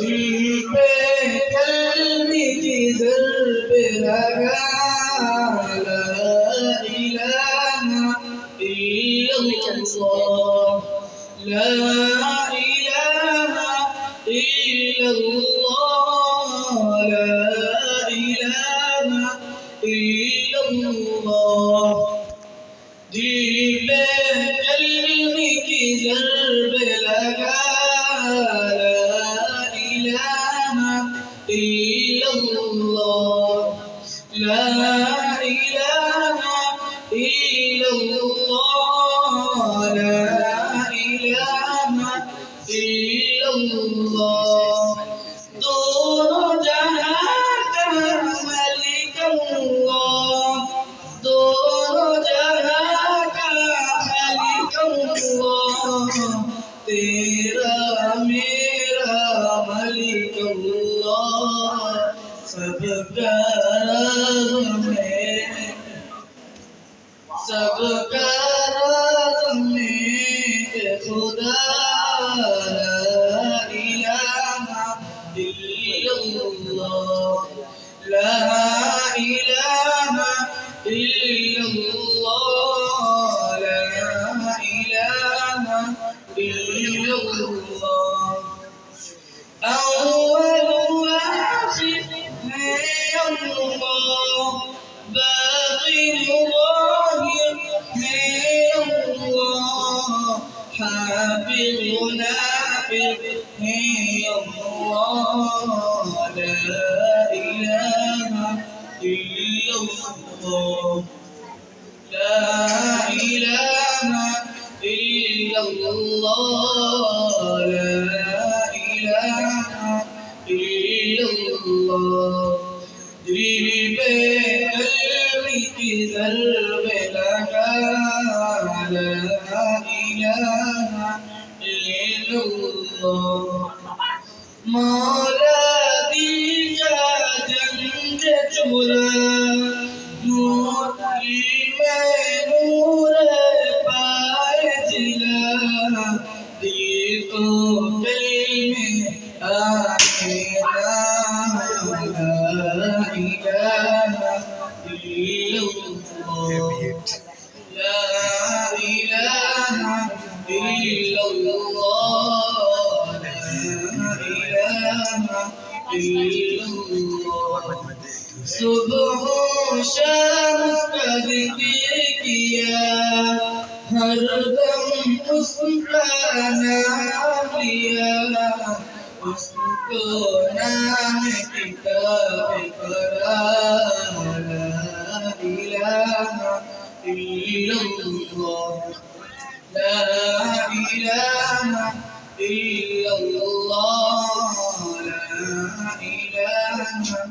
दिल पे कल्मी की ज़र्ब लगा ला इलाहा इल्लल्लाह ला इलाहा इल्लल्लाह ला इलाहा इल्लल्लाह दिल पे कल्मी की ज़र्ब लगा لا إله إلا الله لا إله إلا الله दोनों जहां का मालिक अल्लाह दोनों जहां का मालिक अल्लाह तेरा मेरा मालिक अल्लाह सबका राज़ में खुदा ला इलाहा इल्लल्लाह ला इलाहा इल्लल्लाह ला इलाहा इल्लल्लाह अव्वल आखिर है अल्लाह बातिन ज़ाहिर है अल्लाह हाफ़िज़ नाफ़िज़ है अल्लाह ला इलाहा इल्लल्लाह ला इलाहा इल्लल्लाह ला इलाहा इल्लल्लाह दिल पे कल्मी की ज़र्ब लगा ला इलाहा इल्लल्लाह मौला दिल का जंग चुरा नूर की में नूर पाए जिला दिल को कल्मे आके ला इलाहा इल्लल्लाह ला इलाहा इल्लल्लाह ला इलाहा इल्लल्लाह सुबह शाम उसका ज़िक्र किया हरदम उसका नाम लिया उसको नाम किताब पढ़ा ला इलाहा इल्लल्लाह ला इलाहा इल्लल्लाह ला इलाहा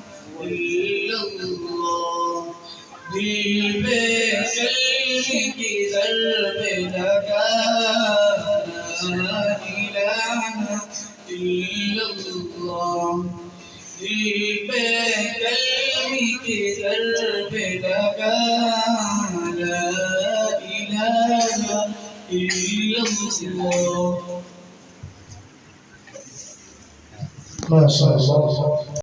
इल्लल्लाह दिल पे कल्मी की ज़र्ब लगा ला इलाहा इल्लल्लाह दिल पे कल्मी की ज़र्ब लगा ला इलाहा इल्लल्लाह माशाअल्लाह।